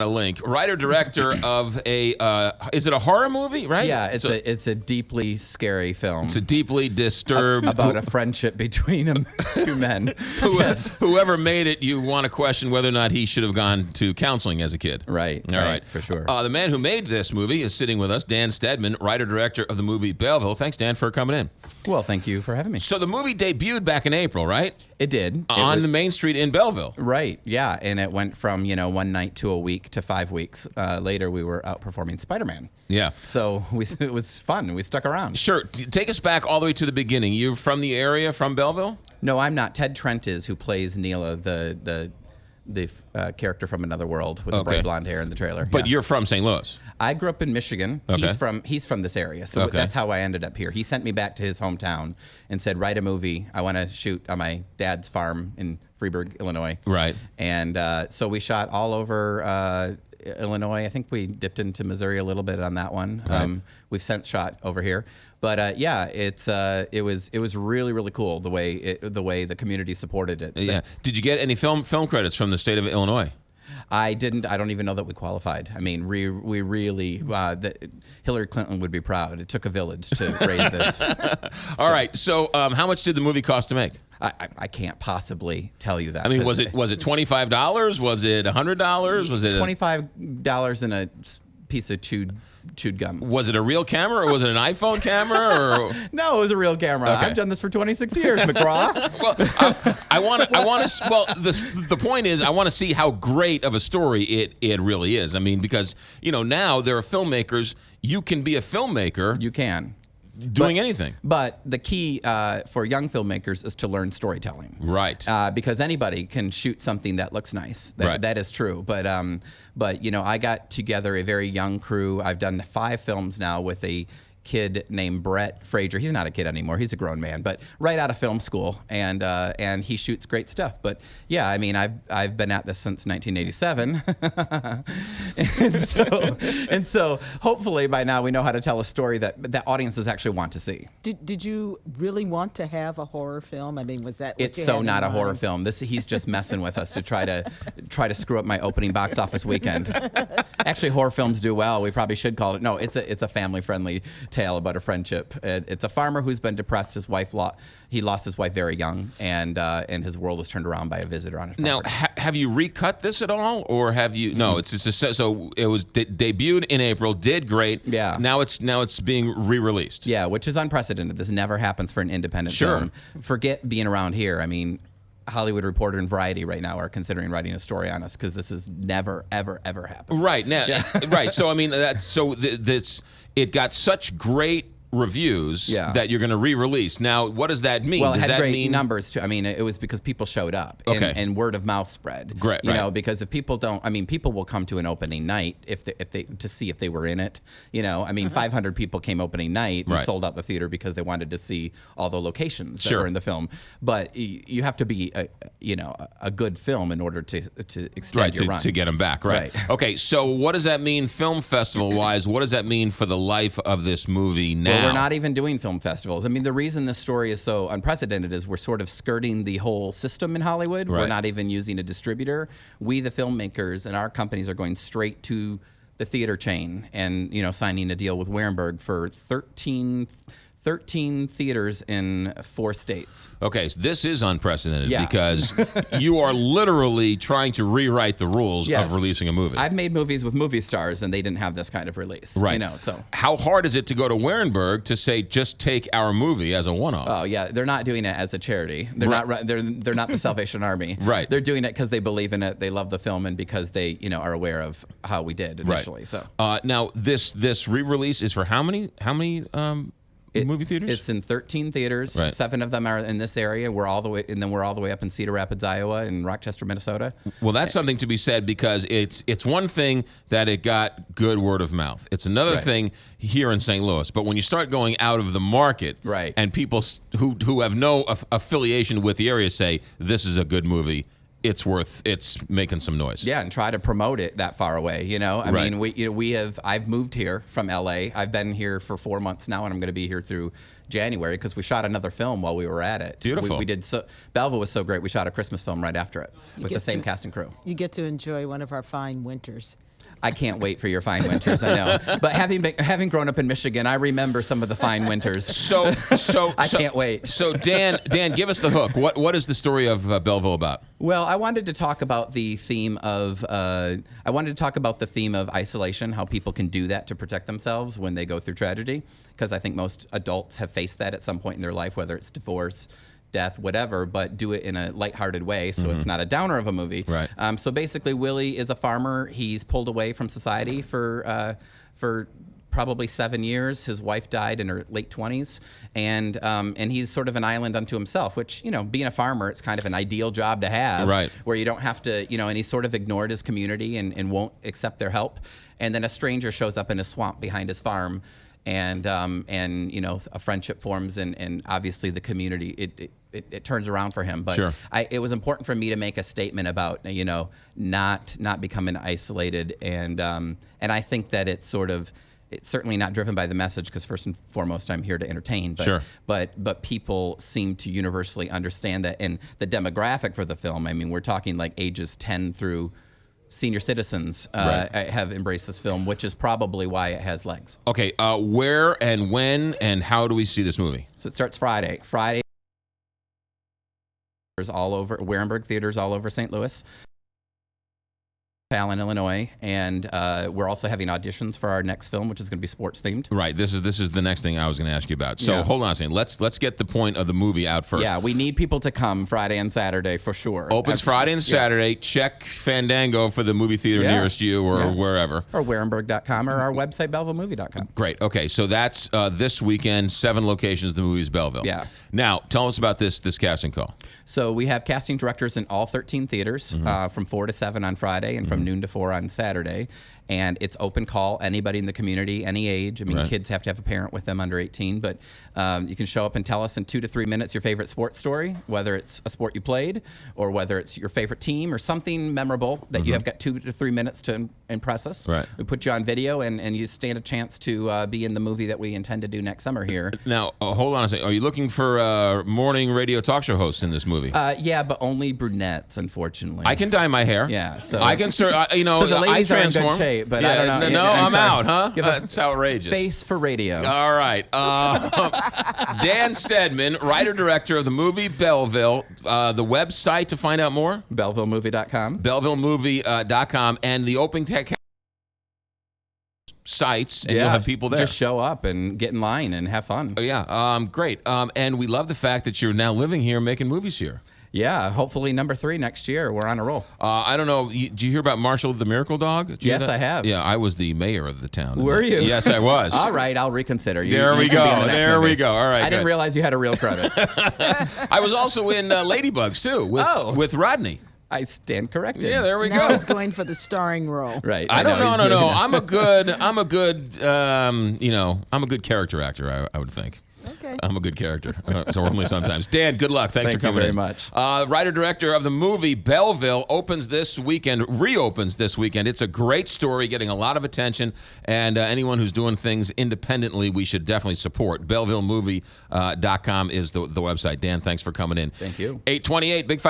A link. Writer-director of a, is it a horror movie, right? Yeah, it's a deeply scary film. It's a deeply disturbed... About a friendship between two men. Yes. Whoever made it, you want to question whether or not he should have gone to counseling as a kid. Right. All right. For sure. The man who made this movie is sitting with us, Dan Stedman, writer-director of the movie Belleville. Thanks, Dan, for coming in. Well, thank you for having me. So the movie debuted back in April, right? It did. On the main street in Belleville. Right, yeah. And it went from, one night to a week to 5 weeks. Later, we were out performing Spider-Man. Yeah. So it was fun. We stuck around. Sure. Take us back all the way to the beginning. You're from the area, from Belleville? No, I'm not. Ted Trent is, who plays Neela, the character from Another World with the bright blonde hair in the trailer. But you're from St. Louis. I grew up in Michigan. Okay. He's from this area, so that's how I ended up here. He sent me back to his hometown and said, "Write a movie. I want to shoot on my dad's farm in Freeburg, Illinois." Right. And so we shot all over Illinois. I think we dipped into Missouri a little bit on that one. Right. We've since shot over here, but it was really, really cool the way the community supported it. Yeah. Did you get any film credits from the state of Illinois? I didn't. I don't even know that we qualified. I mean, we really. Hillary Clinton would be proud. It took a village to raise this. All right. So, how much did the movie cost to make? I can't possibly tell you that. I mean, was it $25? Was it $100? Was it $25 in a piece of chewed gum? Was it a real camera or was it an iPhone camera? Or no, it was a real camera. Okay. I've done this for 26 years, McGraw. Well, I want to. Well, the point is, I want to see how great of a story it really is. I mean, because now there are filmmakers. You can be a filmmaker. You can. Doing anything. But the key for young filmmakers is to learn storytelling. Right. Because anybody can shoot something that looks nice. That is true. But I got together a very young crew. I've done 5 films now with a kid named Brett Frazier. He's not a kid anymore. He's a grown man, but right out of film school, and he shoots great stuff. But yeah, I mean, I've been at this since 1987, and so hopefully by now we know how to tell a story that audiences actually want to see. Did you really want to have a horror film? I mean, was that what it's you so had not in a horror mind? film. He's just messing with us to try to screw up my opening box office weekend. Actually, horror films do well. We probably should call it. No, it's a family friendly tale about a friendship. It's a farmer who's been depressed. His wife lost his wife very young, and his world was turned around by a visitor on his property. Now, have you recut this at all, or have you? No, it's just so it was debuted in April, did great. Yeah. Now it's being re-released. Yeah, which is unprecedented. This never happens for an independent film. Forget being around here. I mean, Hollywood Reporter and Variety right now are considering writing a story on us because this has never, ever, ever happened. Right now, right. So I mean, it got such great reviews that you're going to re-release. Now, what does that mean? Well, it does had that great mean numbers too. I mean, it was because people showed up and word of mouth spread. Great, you know, because if people don't, I mean, people will come to an opening night if they to see if they were in it. You know, I mean, 500 people came opening night and sold out the theater because they wanted to see all the locations that were in the film. But you have to be a good film in order to extend your run. To get them back. Right. Okay. So what does that mean, film festival wise? What does that mean for the life of this movie now? Well, we're not even doing film festivals. I mean, the reason this story is so unprecedented is we're sort of skirting the whole system in Hollywood. We're not even using a distributor. We, the filmmakers, and our companies are going straight to the theater chain and, signing a deal with Warenberg for 13 theaters in 4 states. Okay, so this is unprecedented because you are literally trying to rewrite the rules of releasing a movie. I've made movies with movie stars and they didn't have this kind of release. Right. So how hard is it to go to Warenberg to say just take our movie as a one-off? Oh yeah, they're not doing it as a charity. They're not. They're not the Salvation Army. Right. They're doing it because they believe in it. They love the film and because they are aware of how we did initially. Right. So now this re-release is for how many movie theaters? It's in 13 theaters. Right. 7 of them are in this area. We're all the way up in Cedar Rapids, Iowa, and Rochester, Minnesota. Well, that's something to be said because it's one thing that it got good word of mouth. It's another thing here in St. Louis. But when you start going out of the market, and people who have no affiliation with the area say this is a good movie, it's making some noise. Yeah, and try to promote it that far away. I mean, I've moved here from LA. I've been here for 4 months now, and I'm going to be here through January because we shot another film while we were at it. Beautiful. We did Belleville was so great. We shot a Christmas film right after it with the same cast and crew. You get to enjoy one of our fine winters. I can't wait for your fine winters. I know, but having grown up in Michigan, I remember some of the fine winters. So I can't wait. So Dan, give us the hook. What is the story of Belleville about? Well, I wanted to talk about the theme of isolation, how people can do that to protect themselves when they go through tragedy, because I think most adults have faced that at some point in their life, whether it's divorce, death, whatever, but do it in a lighthearted way, so it's not a downer of a movie. Right. So basically, Willie is a farmer. He's pulled away from society for probably 7 years. His wife died in her late 20s, and he's sort of an island unto himself, which, being a farmer, it's kind of an ideal job to have, right, where you don't have to, and he's sort of ignored his community and won't accept their help. And then a stranger shows up in a swamp behind his farm, and a friendship forms, and obviously the community, it turns around for him. But sure. It was important for me to make a statement about not becoming isolated, and I think that it's certainly not driven by the message, because first and foremost I'm here to entertain. But, sure. But people seem to universally understand that, and the demographic for the film. I mean, we're talking like ages 10 through senior citizens right, have embraced this film, which is probably why it has legs. Okay, where and when and how do we see this movie? So it starts Friday. All over Warenberg theaters all over St. Louis, Fallon, Illinois, and we're also having auditions for our next film, which is going to be sports themed. Right. This is the next thing I was going to ask you about. So hold on a second. Let's get the point of the movie out first. Yeah, we need people to come Friday and Saturday for sure. Opens Friday and Saturday. Check Fandango for the movie theater nearest you or wherever. Or Warenberg.com or our website, BellevilleMovie.com. Great. Okay, so that's this weekend, 7 locations. The movie's Belleville. Yeah. Now, tell us about this casting call. So we have casting directors in all 13 theaters from 4 to 7 on Friday and from noon to 4 on Saturday. And it's open call, anybody in the community, any age. I mean, kids have to have a parent with them under 18, but you can show up and tell us in 2 to 3 minutes your favorite sports story, whether it's a sport you played or whether it's your favorite team or something memorable that you have got 2 to 3 minutes to impress us. Right. We put you on video and you stand a chance to be in the movie that we intend to do next summer here. Now, hold on a second. Are you looking for morning radio talk show hosts in this movie? Yeah, but only brunettes, unfortunately. I can dye my hair. Yeah. So I can, so the ladies I are in transform. good shape. But yeah, I don't know. No, I'm out, huh? That's outrageous. Face for radio. All right. Dan Stedman, writer-director of the movie Belleville. The website to find out more? BellevilleMovie.com. BellevilleMovie.com. And the open tech sites, and you'll have people there. Just show up and get in line and have fun. Oh, yeah. Great. And we love the fact that you're now living here, making movies here. Yeah, hopefully number 3 next year. We're on a roll. I don't know. Did you hear about Marshall the Miracle Dog? Yes, I have. Yeah, I was the mayor of the town. Were you? Yes, I was. All right, I'll reconsider. There we go. All right, I didn't realize you had a real credit. I was also in Ladybugs, too, with Rodney. I stand corrected. Yeah, there we Now go. he's going for the starring role. Right. I don't know. No. I'm a good character actor, I would think. Okay. I'm a good character. So only sometimes. Dan, good luck. Thanks for coming in. Thank you very much. Writer-director of the movie Belleville reopens this weekend. It's a great story, getting a lot of attention, and anyone who's doing things independently, we should definitely support. BellevilleMovie.com is the website. Dan, thanks for coming in. Thank you. 828, Big 5.